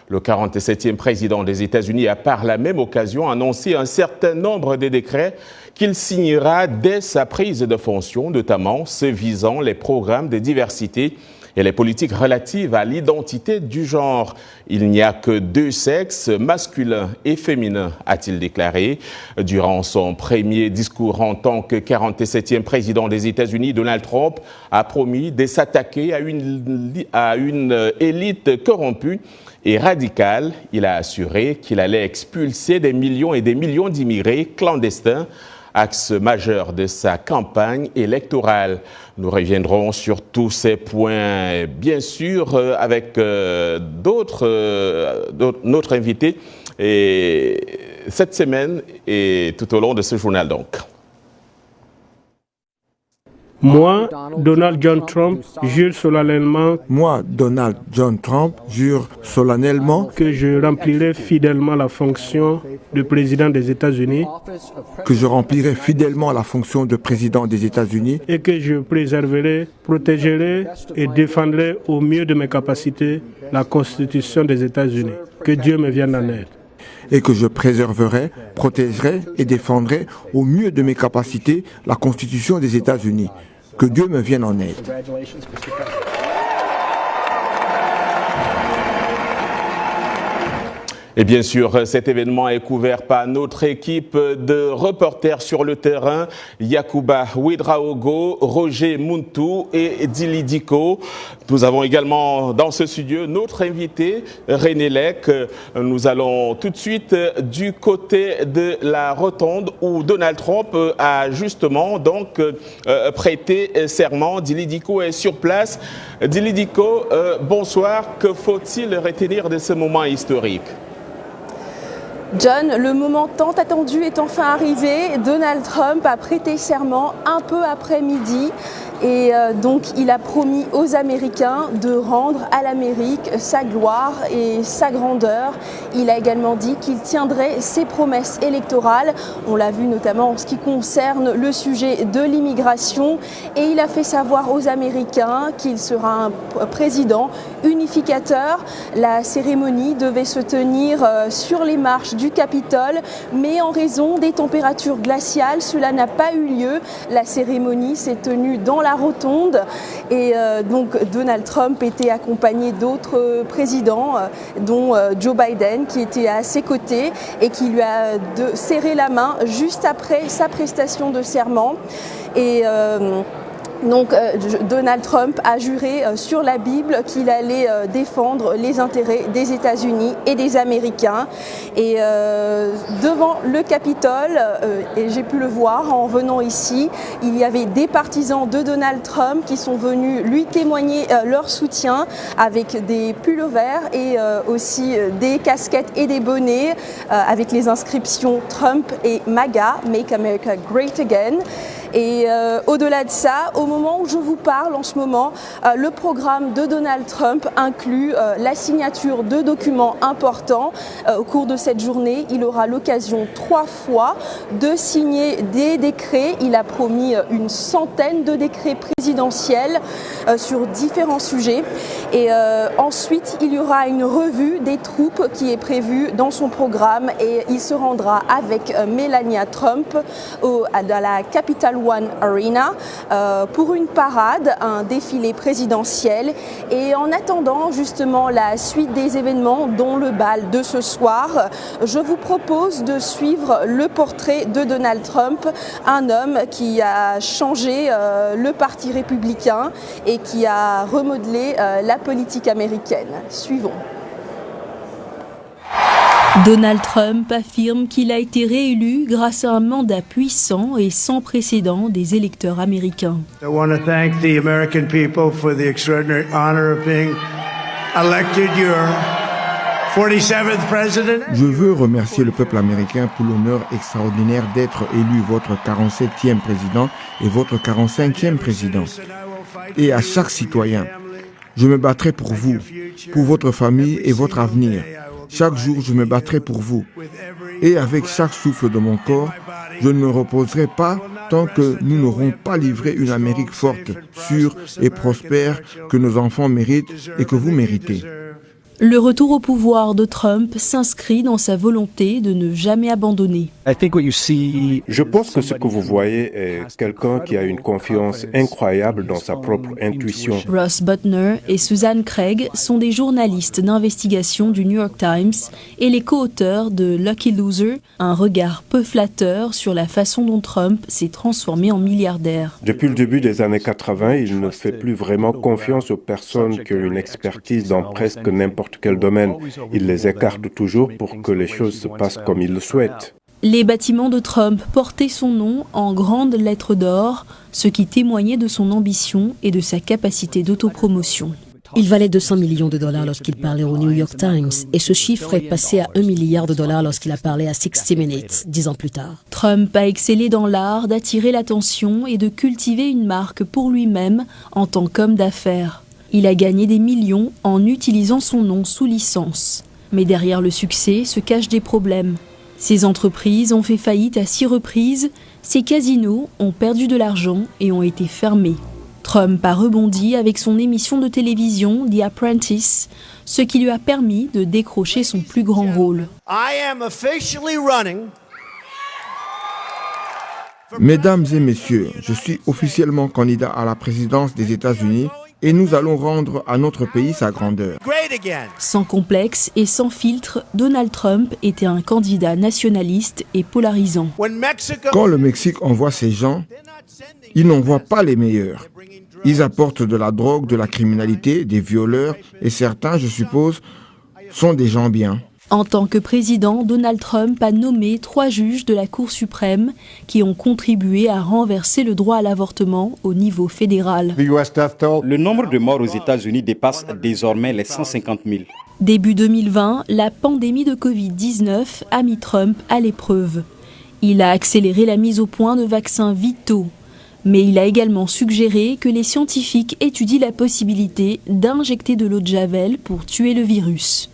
Le 47e président des États-Unis a par la même occasion annoncé un certain nombre de décrets qu'il signera dès sa prise de fonction, notamment ceux visant les programmes de diversité et les politiques relatives à l'identité du genre. Il n'y a que deux sexes, masculin et féminin, a-t-il déclaré. Durant son premier discours en tant que 47e président des États-Unis, Donald Trump a promis de s'attaquer à une élite corrompue et radicale. Il a assuré qu'il allait expulser des millions et des millions d'immigrés clandestins, axe majeur de sa campagne électorale. Nous reviendrons sur tous ces points, bien sûr, avec notre invité cette semaine et tout au long de ce journal donc. Moi, Donald John Trump, jure solennellement. Moi, Donald John Trump, jure solennellement que je remplirai fidèlement la fonction de président des États-Unis. Que je remplirai fidèlement la fonction de président des États-Unis. Et que je préserverai, protégerai et défendrai au mieux de mes capacités la Constitution des États-Unis. Que Dieu me vienne en aide. Et que je préserverai, protégerai et défendrai au mieux de mes capacités la Constitution des États-Unis. Que Dieu me vienne en aide. Et bien sûr, cet événement est couvert par notre équipe de reporters sur le terrain, Yacouba Ouedraogo, Roger Muntu et Dili Diko. Nous avons également dans ce studio notre invité, René Lec. Nous allons tout de suite du côté de la rotonde où Donald Trump a justement donc prêté serment. Dili Diko est sur place. Dili Diko, bonsoir. Que faut-il retenir de ce moment historique ? John, le moment tant attendu est enfin arrivé. Donald Trump a prêté serment un peu après midi et donc il a promis aux Américains de rendre à l'Amérique sa gloire et sa grandeur. Il a également dit qu'il tiendrait ses promesses électorales. On l'a vu notamment en ce qui concerne le sujet de l'immigration et il a fait savoir aux Américains qu'il sera un président unificateur. La cérémonie devait se tenir sur les marches du Capitole, mais en raison des températures glaciales, cela n'a pas eu lieu. La cérémonie s'est tenue dans la rotonde et donc Donald Trump était accompagné d'autres présidents, dont Joe Biden, qui était à ses côtés et qui lui a serré la main juste après sa prestation de serment. Et donc Donald Trump a juré sur la Bible qu'il allait défendre les intérêts des États-Unis et des Américains. Et devant le Capitole, et j'ai pu le voir en venant ici, il y avait des partisans de Donald Trump qui sont venus lui témoigner leur soutien avec des pullovers et aussi des casquettes et des bonnets avec les inscriptions Trump et MAGA, Make America Great Again. Et au-delà de ça, au moment où je vous parle en ce moment, le programme de Donald Trump inclut la signature de documents importants. Au cours de cette journée, il aura l'occasion 3 fois de signer des décrets. Il a promis une centaine de décrets présidentiels sur différents sujets. Et ensuite, il y aura une revue des troupes qui est prévue dans son programme et il se rendra avec Melania Trump à la Capitol One Arena pour une parade, un défilé présidentiel. Et en attendant justement la suite des événements, dont le bal de ce soir, je vous propose de suivre le portrait de Donald Trump, un homme qui a changé le Parti républicain et qui a remodelé la politique américaine. Suivons. Donald Trump affirme qu'il a été réélu grâce à un mandat puissant et sans précédent des électeurs américains. I want to thank the American people for the extraordinary honor of being elected your 47th president. Je veux remercier le peuple américain pour l'honneur extraordinaire d'être élu votre 47e président et votre 45e président. Et à chaque citoyen, je me battrai pour vous, pour votre famille et votre avenir. Chaque jour, je me battrai pour vous. Et avec chaque souffle de mon corps, je ne me reposerai pas tant que nous n'aurons pas livré une Amérique forte, sûre et prospère que nos enfants méritent et que vous méritez. Le retour au pouvoir de Trump s'inscrit dans sa volonté de ne jamais abandonner. Je pense que ce que vous voyez est quelqu'un qui a une confiance incroyable dans sa propre intuition. Ross Butner et Susan Craig sont des journalistes d'investigation du New York Times et les co-auteurs de Lucky Loser, un regard peu flatteur sur la façon dont Trump s'est transformé en milliardaire. Depuis le début des années 80, il ne fait plus vraiment confiance aux personnes qui ont une expertise dans presque n'importe quel domaine. Il les écarte toujours pour que les choses se passent comme il le souhaite. Les bâtiments de Trump portaient son nom en grandes lettres d'or, ce qui témoignait de son ambition et de sa capacité d'autopromotion. Il valait 200 millions de dollars lorsqu'il parlait au New York Times et ce chiffre est passé à 1 milliard de dollars lorsqu'il a parlé à 60 Minutes 10 ans plus tard. Trump a excellé dans l'art d'attirer l'attention et de cultiver une marque pour lui-même en tant qu'homme d'affaires. Il a gagné des millions en utilisant son nom sous licence. Mais derrière le succès se cachent des problèmes. Ses entreprises ont fait faillite à 6 reprises, ses casinos ont perdu de l'argent et ont été fermés. Trump a rebondi avec son émission de télévision The Apprentice, ce qui lui a permis de décrocher son plus grand rôle. Mesdames et messieurs, je suis officiellement candidat à la présidence des États-Unis et nous allons rendre à notre pays sa grandeur. Sans complexe et sans filtre, Donald Trump était un candidat nationaliste et polarisant. Quand le Mexique envoie ces gens, ils n'envoient pas les meilleurs. Ils apportent de la drogue, de la criminalité, des violeurs et certains, je suppose, sont des gens bien. En tant que président, Donald Trump a nommé 3 juges de la Cour suprême qui ont contribué à renverser le droit à l'avortement au niveau fédéral. Le nombre de morts aux États-Unis dépasse désormais les 150 000. Début 2020, la pandémie de Covid-19 a mis Trump à l'épreuve. Il a accéléré la mise au point de vaccins vitaux. Mais il a également suggéré que les scientifiques étudient la possibilité d'injecter de l'eau de Javel pour tuer le virus.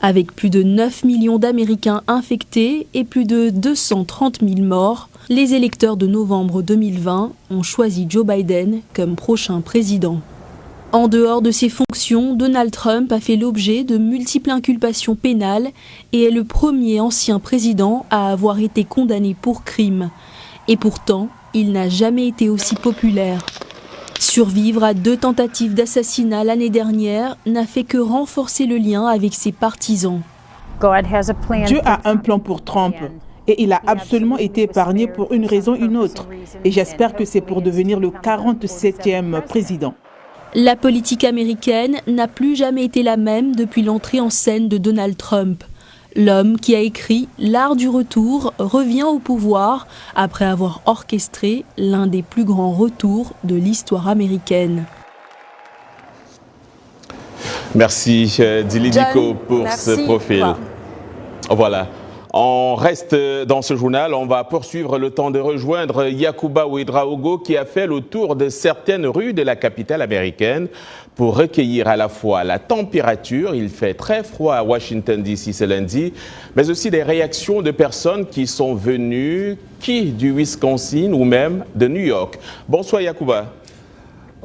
Avec plus de 9 millions d'Américains infectés et plus de 230 000 morts, les électeurs de novembre 2020 ont choisi Joe Biden comme prochain président. En dehors de ses fonctions, Donald Trump a fait l'objet de multiples inculpations pénales et est le premier ancien président à avoir été condamné pour crime. Et pourtant, il n'a jamais été aussi populaire. Survivre à 2 tentatives d'assassinat l'année dernière n'a fait que renforcer le lien avec ses partisans. Dieu a un plan pour Trump et il a absolument été épargné pour une raison ou une autre. Et j'espère que c'est pour devenir le 47e président. La politique américaine n'a plus jamais été la même depuis l'entrée en scène de Donald Trump. L'homme qui a écrit L'Art du Retour revient au pouvoir après avoir orchestré l'un des plus grands retours de l'histoire américaine. Merci Dili Diko pour ce profil. Voilà. On reste dans ce journal, on va poursuivre le temps de rejoindre Yacouba Ouedraogo qui a fait le tour de certaines rues de la capitale américaine pour recueillir à la fois la température, il fait très froid à Washington DC ce lundi, mais aussi des réactions de personnes qui sont venues, du Wisconsin ou même de New York. Bonsoir Yacouba.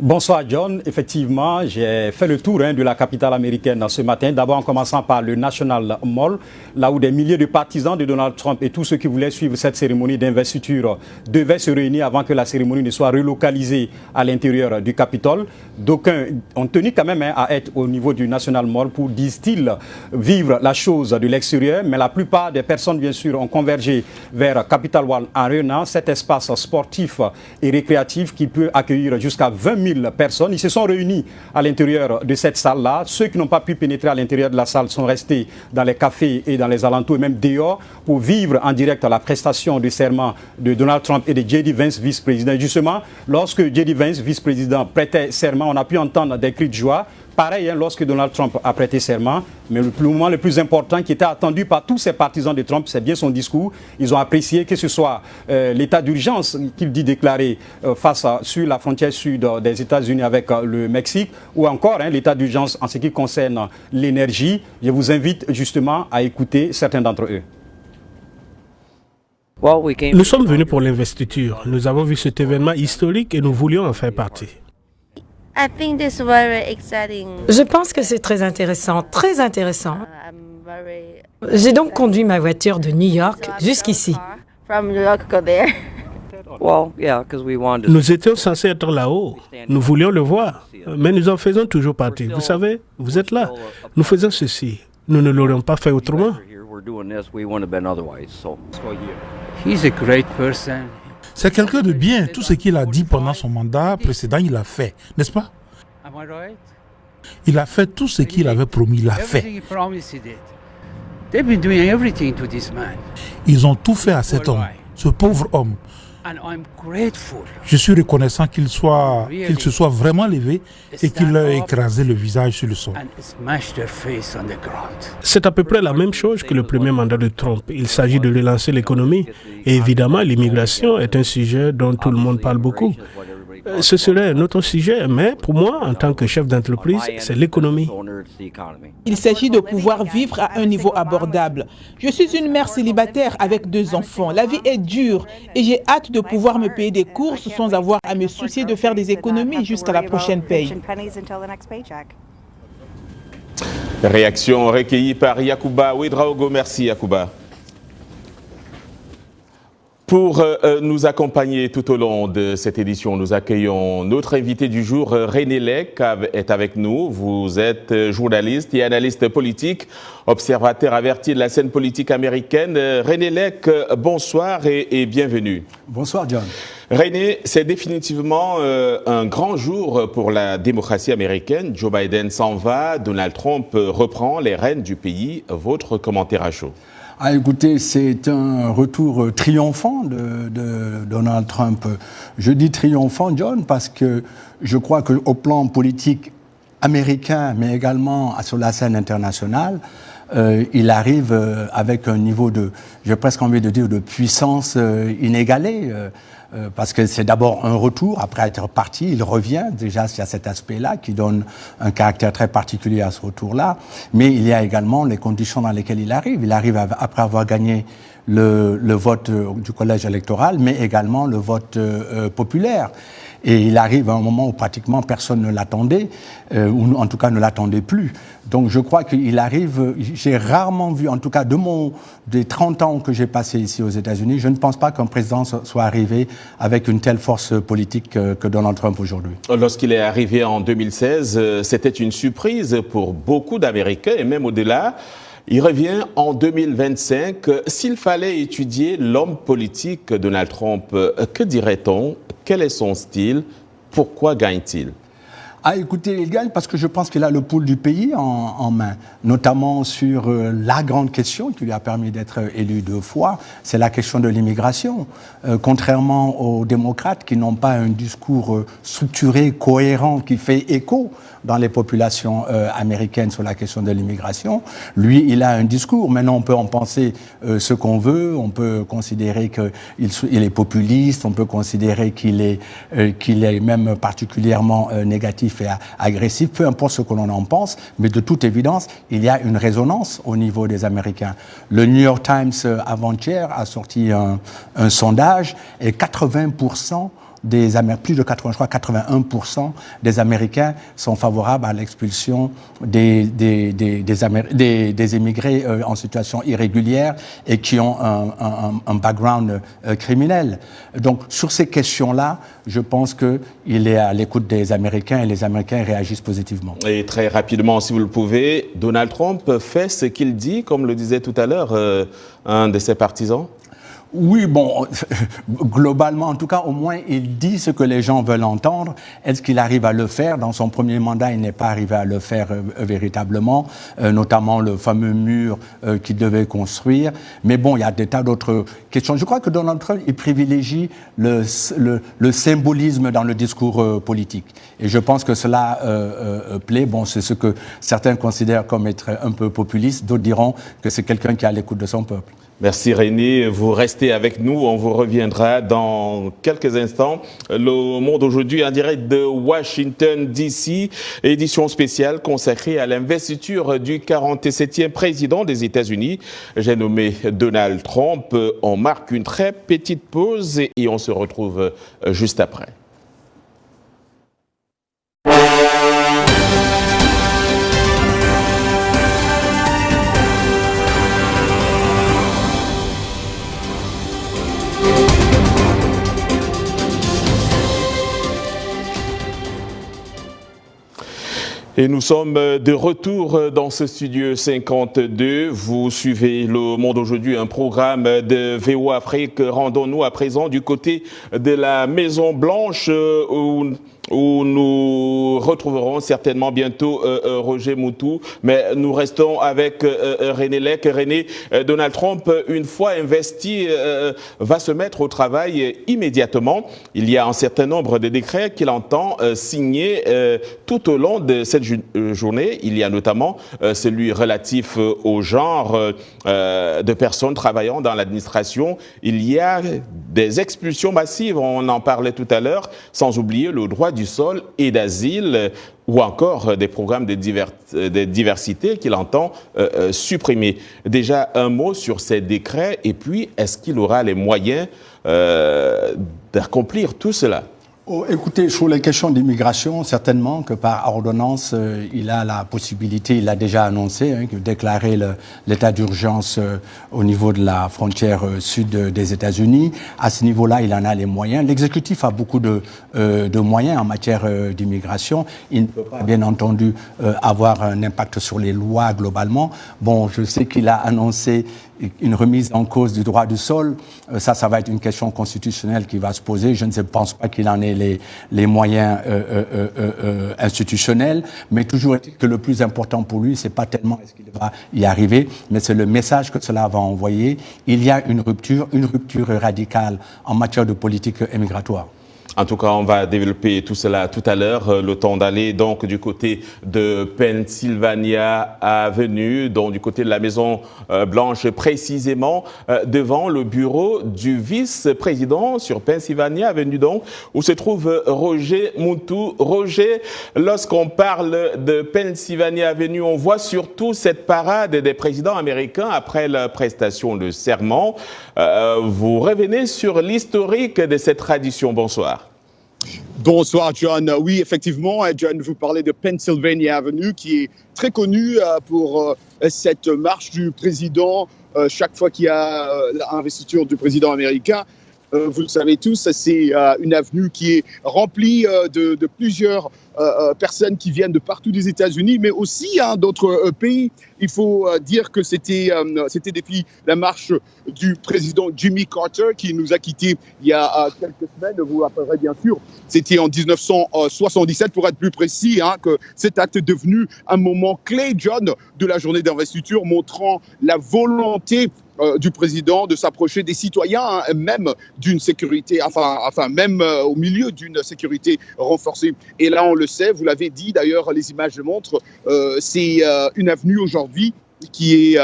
Bonsoir John, effectivement j'ai fait le tour de la capitale américaine ce matin, d'abord en commençant par le National Mall, là où des milliers de partisans de Donald Trump et tous ceux qui voulaient suivre cette cérémonie d'investiture devaient se réunir avant que la cérémonie ne soit relocalisée à l'intérieur du Capitole. D'aucuns ont tenu quand même à être au niveau du National Mall pour, disent-ils, vivre la chose de l'extérieur, mais la plupart des personnes bien sûr ont convergé vers Capital One Arena, cet espace sportif et récréatif qui peut accueillir jusqu'à 20 000 personnes. Ils se sont réunis à l'intérieur de cette salle-là. Ceux qui n'ont pas pu pénétrer à l'intérieur de la salle sont restés dans les cafés et dans les alentours et même dehors pour vivre en direct la prestation de serment de Donald Trump et de J.D. Vance, vice-président. Justement, lorsque J.D. Vance, vice-président, prêtait serment, on a pu entendre des cris de joie. Pareil, lorsque Donald Trump a prêté serment, mais le moment le plus important qui était attendu par tous ces partisans de Trump, c'est bien son discours. Ils ont apprécié que ce soit l'état d'urgence qu'il dit déclaré sur la frontière sud des États-Unis avec le Mexique, ou encore l'état d'urgence en ce qui concerne l'énergie. Je vous invite justement à écouter certains d'entre eux. Nous sommes venus pour l'investiture. Nous avons vu cet événement historique et nous voulions en faire partie. Je pense que c'est très intéressant, très intéressant. J'ai donc conduit ma voiture de New York jusqu'ici. Nous étions censés être là-haut. Nous voulions le voir, mais nous en faisons toujours partie. Vous savez, vous êtes là. Nous faisons ceci. Nous ne l'aurions pas fait autrement. C'est quelqu'un de bien. Tout ce qu'il a dit pendant son mandat précédent, il l'a fait, n'est-ce pas? Il a fait tout ce qu'il avait promis, il l'a fait. Ils ont tout fait à cet homme, ce pauvre homme. Je suis reconnaissant qu'il se soit vraiment levé et qu'il ait écrasé le visage sur le sol. C'est à peu près la même chose que le premier mandat de Trump. Il s'agit de relancer l'économie. Et évidemment, l'immigration est un sujet dont tout le monde parle beaucoup. Ce serait un autre sujet, mais pour moi, en tant que chef d'entreprise, c'est l'économie. Il s'agit de pouvoir vivre à un niveau abordable. Je suis une mère célibataire avec 2 enfants. La vie est dure et j'ai hâte de pouvoir me payer des courses sans avoir à me soucier de faire des économies jusqu'à la prochaine paye. Réaction recueillie par Yacouba Ouedraogo. Merci Yacouba. Pour nous accompagner tout au long de cette édition, nous accueillons notre invité du jour, René Lec, est avec nous. Vous êtes journaliste et analyste politique, observateur averti de la scène politique américaine. René Lec, bonsoir et bienvenue. Bonsoir John. René, c'est définitivement un grand jour pour la démocratie américaine. Joe Biden s'en va, Donald Trump reprend les rênes du pays. Votre commentaire à chaud? Ah, écoutez, c'est un retour triomphant de Donald Trump. Je dis triomphant, John, parce que je crois qu'au plan politique américain, mais également sur la scène internationale, il arrive avec un niveau de, j'ai presque envie de dire, de puissance inégalée. Parce que c'est d'abord un retour, après être parti, il revient, déjà il y a cet aspect-là qui donne un caractère très particulier à ce retour-là, mais il y a également les conditions dans lesquelles il arrive. Il arrive après avoir gagné le vote du collège électoral, mais également le vote populaire. Et il arrive à un moment où pratiquement personne ne l'attendait, ou en tout cas ne l'attendait plus. Donc je crois qu'il arrive, j'ai rarement vu, en tout cas des 30 ans que j'ai passé ici aux États-Unis, je ne pense pas qu'un président soit arrivé avec une telle force politique que Donald Trump aujourd'hui. Lorsqu'il est arrivé en 2016, c'était une surprise pour beaucoup d'Américains et même au-delà. Il revient en 2025. S'il fallait étudier l'homme politique Donald Trump, que dirait-on? Quel est son style? Pourquoi gagne-t-il? Ah, écoutez, il gagne parce que je pense qu'il a le pouls du pays en main, notamment sur la grande question qui lui a permis d'être élu 2 fois, c'est la question de l'immigration. Contrairement aux démocrates qui n'ont pas un discours structuré, cohérent, qui fait écho dans les populations américaines sur la question de l'immigration, lui, il a un discours. Maintenant, on peut en penser ce qu'on veut, on peut considérer qu'il est populiste, on peut considérer qu'il est même particulièrement négatif et agressif, peu importe ce que l'on en pense, mais de toute évidence, il y a une résonance au niveau des Américains. Le New York Times, avant-hier, a sorti un sondage et 80%, plus de 80, je crois 81% des Américains sont favorables à l'expulsion des immigrés en situation irrégulière et qui ont un background criminel. Donc sur ces questions-là, je pense qu'il est à l'écoute des Américains et les Américains réagissent positivement. Et très rapidement, si vous le pouvez, Donald Trump fait ce qu'il dit, comme le disait tout à l'heure un de ses partisans? Oui, bon, globalement, en tout cas, au moins, il dit ce que les gens veulent entendre. Est-ce qu'il arrive à le faire? Dans son premier mandat, il n'est pas arrivé à le faire véritablement, notamment le fameux mur qu'il devait construire. Mais bon, il y a des tas d'autres questions. Je crois que Donald Trump, il privilégie le symbolisme dans le discours politique. Et je pense que cela plaît. Bon, c'est ce que certains considèrent comme être un peu populiste. D'autres diront que c'est quelqu'un qui est à l'écoute de son peuple. Merci René, vous restez avec nous, on vous reviendra dans quelques instants. Le Monde aujourd'hui en direct de Washington DC, édition spéciale consacrée à l'investiture du 47e président des États-Unis. J'ai nommé Donald Trump. On marque une très petite pause et on se retrouve juste après. Et nous sommes de retour dans ce studio 52. Vous suivez Le Monde aujourd'hui, un programme de VOA Afrique. Rendons-nous à présent du côté de la Maison Blanche où nous retrouverons certainement bientôt Roger Moutou. Mais nous restons avec René Lec. René, Donald Trump, une fois investi, va se mettre au travail immédiatement. Il y a un certain nombre de décrets qu'il entend signer tout au long de cette journée. Il y a notamment celui relatif au genre de personnes travaillant dans l'administration. Il y a des expulsions massives, on en parlait tout à l'heure, sans oublier le droit du sol et d'asile, ou encore des programmes de diversité qu'il entend supprimer. Déjà, un mot sur ces décrets, et puis, est-ce qu'il aura les moyens d'accomplir tout cela? Oh, écoutez, sur les questions d'immigration, certainement que par ordonnance, il a la possibilité, il a déjà annoncé, de déclarer l'état d'urgence au niveau de la frontière sud des États-Unis. À ce niveau-là, il en a les moyens. L'exécutif a beaucoup de moyens en matière d'immigration. Il ne peut pas, bien entendu, avoir un impact sur les lois globalement. Bon, je sais qu'il a annoncé une remise en cause du droit du sol. Ça va être une question constitutionnelle qui va se poser. Je ne pense pas qu'il en ait les moyens institutionnels, mais toujours est-il que le plus important pour lui, c'est pas tellement est-ce qu'il va y arriver, mais c'est le message que cela va envoyer. Il y a une rupture radicale en matière de politique immigratoire. En tout cas, on va développer tout cela tout à l'heure. Le temps d'aller donc du côté de Pennsylvania Avenue, donc du côté de la Maison Blanche, précisément devant le bureau du vice-président sur Pennsylvania Avenue, donc où se trouve Roger Moutou. Roger, lorsqu'on parle de Pennsylvania Avenue, on voit surtout cette parade des présidents américains après la prestation de serment. Vous revenez sur l'historique de cette tradition. Bonsoir. Bonsoir John. Oui, effectivement, John, vous parlez de Pennsylvania Avenue qui est très connue pour cette marche du président chaque fois qu'il y a l'investiture du président américain. Vous le savez tous, c'est une avenue qui est remplie de plusieurs personnes qui viennent de partout des États-Unis, mais aussi d'autres pays. Il faut dire que c'était depuis la marche du président Jimmy Carter qui nous a quittés il y a quelques semaines. Vous vous rappellerez bien sûr, c'était en 1977 pour être plus précis, que cet acte est devenu un moment clé, John, de la journée d'investiture, montrant la volonté du président de s'approcher des citoyens, même d'une sécurité, même au milieu d'une sécurité renforcée. Et là, on le sait, vous l'avez dit, d'ailleurs, les images le montrent, c'est une avenue aujourd'hui qui est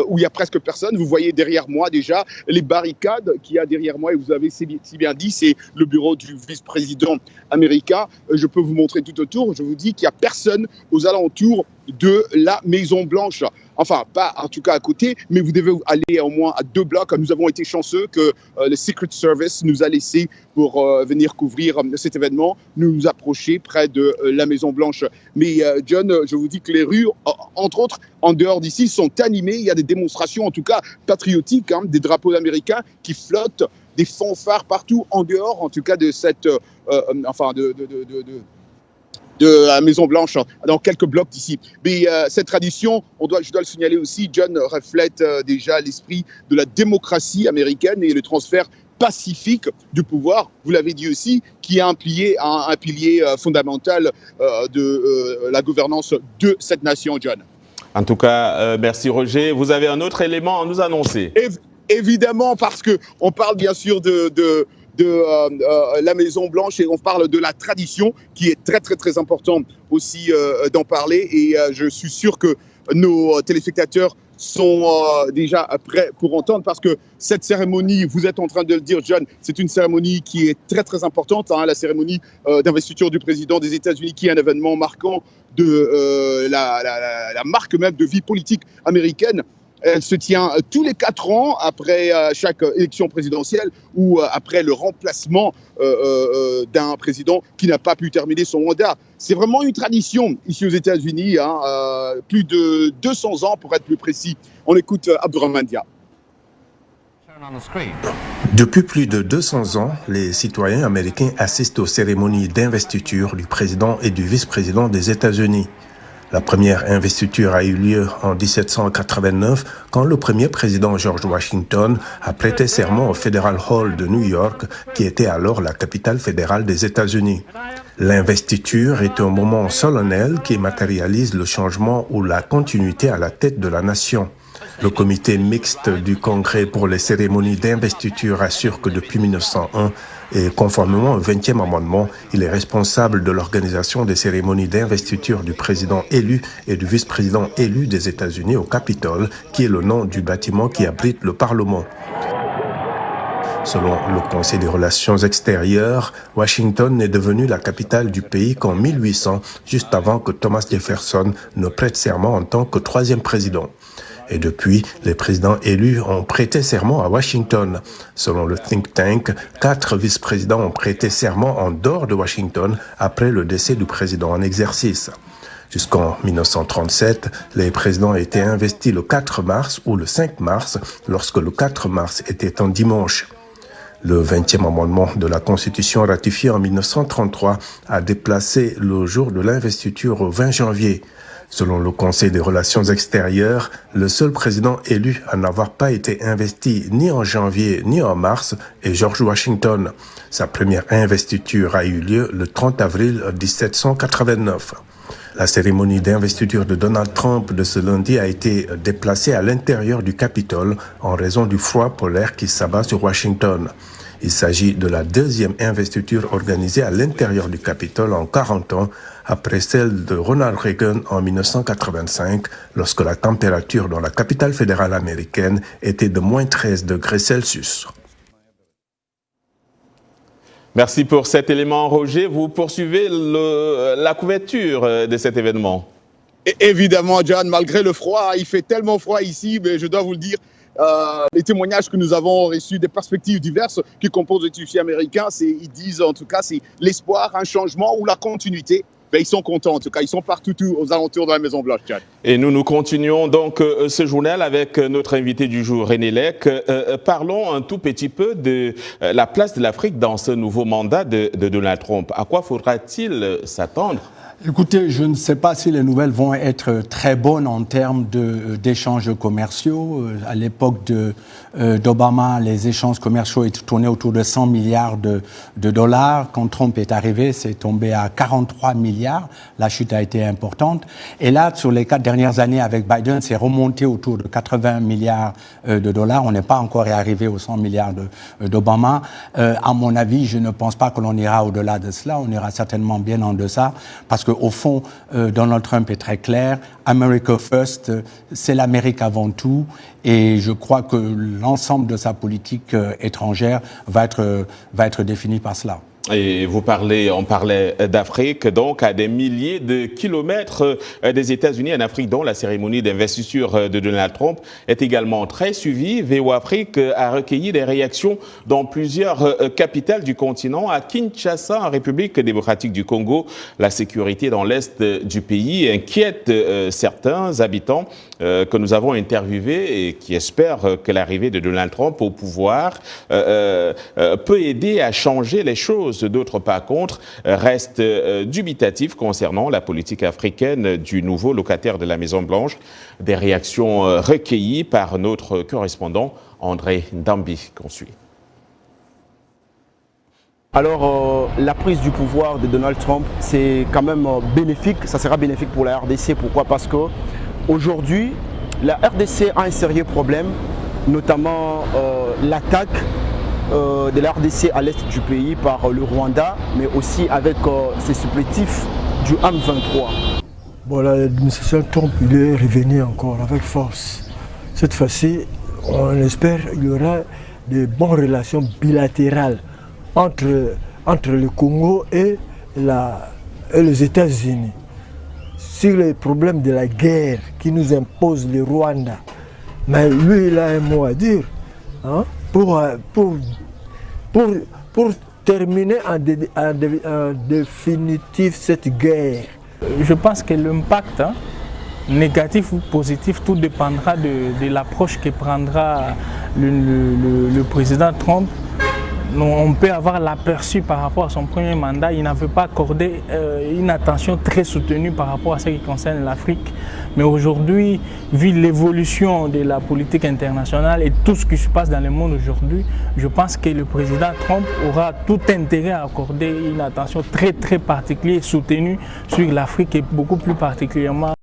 où il y a presque personne. Vous voyez derrière moi déjà les barricades qu'il y a derrière moi, et vous avez si bien dit, c'est le bureau du vice-président américain. Je peux vous montrer tout autour. Je vous dis qu'il n'y a personne aux alentours de la Maison Blanche. Enfin, pas en tout cas à côté, mais vous devez aller au moins à 2 blocs. Nous avons été chanceux que le Secret Service nous a laissé pour venir couvrir cet événement, nous approcher près de la Maison Blanche. Mais John, je vous dis que les rues, entre autres, en dehors d'ici, sont animées. Il y a des démonstrations, en tout cas patriotiques, des drapeaux américains qui flottent, des fanfares partout en dehors, en tout cas de cette, de la Maison Blanche, dans quelques blocs d'ici. Mais cette tradition, je dois le signaler aussi, John, reflète déjà l'esprit de la démocratie américaine et le transfert pacifique du pouvoir, vous l'avez dit aussi, qui est un pilier fondamental de la gouvernance de cette nation, John. En tout cas, merci Roger. Vous avez un autre élément à nous annoncer. Évidemment, parce qu'on parle bien sûr de la Maison Blanche et on parle de la tradition qui est très très très important aussi d'en parler, et je suis sûr que nos téléspectateurs sont déjà prêts pour entendre, parce que cette cérémonie, vous êtes en train de le dire John, c'est une cérémonie qui est très très importante, la cérémonie d'investiture du président des États-Unis, qui est un événement marquant de la marque même de vie politique américaine. Elle se tient tous les 4 ans après chaque élection présidentielle ou après le remplacement d'un président qui n'a pas pu terminer son mandat. C'est vraiment une tradition ici aux États-Unis, plus de 200 ans pour être plus précis. On écoute Abdurrahman Dia. Depuis plus de 200 ans, les citoyens américains assistent aux cérémonies d'investiture du président et du vice-président des États-Unis. La première investiture a eu lieu en 1789 quand le premier président George Washington a prêté serment au Federal Hall de New York, qui était alors la capitale fédérale des États-Unis. L'investiture est un moment solennel qui matérialise le changement ou la continuité à la tête de la nation. Le comité mixte du Congrès pour les cérémonies d'investiture assure que depuis 1901, et conformément au 20e amendement, il est responsable de l'organisation des cérémonies d'investiture du président élu et du vice-président élu des États-Unis au Capitole, qui est le nom du bâtiment qui abrite le Parlement. Selon le Conseil des relations extérieures, Washington n'est devenu la capitale du pays qu'en 1800, juste avant que Thomas Jefferson ne prête serment en tant que troisième président. Et depuis, les présidents élus ont prêté serment à Washington. Selon le think tank, 4 vice-présidents ont prêté serment en dehors de Washington après le décès du président en exercice. Jusqu'en 1937, les présidents étaient investis le 4 mars ou le 5 mars, lorsque le 4 mars était un dimanche. Le 20e amendement de la Constitution ratifié en 1933 a déplacé le jour de l'investiture au 20 janvier. Selon le Conseil des relations extérieures, le seul président élu à n'avoir pas été investi ni en janvier ni en mars est George Washington. Sa première investiture a eu lieu le 30 avril 1789. La cérémonie d'investiture de Donald Trump de ce lundi a été déplacée à l'intérieur du Capitole en raison du froid polaire qui s'abat sur Washington. Il s'agit de la deuxième investiture organisée à l'intérieur du Capitole en 40 ans, après celle de Ronald Reagan en 1985, lorsque la température dans la capitale fédérale américaine était de moins 13 degrés Celsius. Merci pour cet élément, Roger. Vous poursuivez la couverture de cet événement. Et évidemment, John, malgré le froid, il fait tellement froid ici, mais je dois vous le dire, les témoignages que nous avons reçus des perspectives diverses qui composent le tissu américain, ils disent en tout cas, c'est l'espoir, un changement ou la continuité. Ben, ils sont contents en tout cas, ils sont partout aux alentours de la Maison-Blanche. Et nous continuons donc ce journal avec notre invité du jour, René Lec. Parlons un tout petit peu de la place de l'Afrique dans ce nouveau mandat de Donald Trump. À quoi faudra-t-il s'attendre ? Écoutez, je ne sais pas si les nouvelles vont être très bonnes en termes d'échanges commerciaux. À l'époque d'Obama, les échanges commerciaux étaient tournés autour de 100 milliards de dollars. Quand Trump est arrivé, c'est tombé à 43 milliards. La chute a été importante. Et là, sur les 4 dernières années avec Biden, c'est remonté autour de 80 milliards de dollars. On n'est pas encore arrivé aux 100 milliards d'Obama. À mon avis, je ne pense pas que l'on ira au-delà de cela. On ira certainement bien en deçà, parce que au fond, Donald Trump est très clair. America first, c'est l'Amérique avant tout. Et je crois que l'ensemble de sa politique étrangère va être défini par cela. Et on parlait d'Afrique, donc à des milliers de kilomètres des États-Unis en Afrique, dont la cérémonie d'investiture de Donald Trump est également très suivie. VO Afrique a recueilli des réactions dans plusieurs capitales du continent. À Kinshasa, en République démocratique du Congo, la sécurité dans l'est du pays inquiète certains habitants que nous avons interviewés et qui espèrent que l'arrivée de Donald Trump au pouvoir peut aider à changer les choses. D'autres, par contre, restent dubitatifs concernant la politique africaine du nouveau locataire de la Maison-Blanche. Des réactions recueillies par notre correspondant André Ndambi, qu'on suit. Alors, la prise du pouvoir de Donald Trump, c'est quand même bénéfique. Ça sera bénéfique pour la RDC. Pourquoi ? Parce que aujourd'hui, la RDC a un sérieux problème, notamment l'attaque de la RDC à l'est du pays par le Rwanda, mais aussi avec ses supplétifs du M23. Bon, l'administration Trump, il est revenu encore avec force. Cette fois-ci, on espère qu'il y aura de bonnes relations bilatérales entre le Congo et les États-Unis. Sur les problèmes de la guerre qui nous impose le Rwanda. Mais lui, il a un mot à dire. Hein, pour terminer en définitive cette guerre. Je pense que l'impact négatif ou positif, tout dépendra de l'approche que prendra le président Trump. On peut avoir l'aperçu par rapport à son premier mandat, il n'avait pas accordé une attention très soutenue par rapport à ce qui concerne l'Afrique. Mais aujourd'hui, vu l'évolution de la politique internationale et tout ce qui se passe dans le monde aujourd'hui, je pense que le président Trump aura tout intérêt à accorder une attention très particulière et soutenue sur l'Afrique et beaucoup plus particulièrement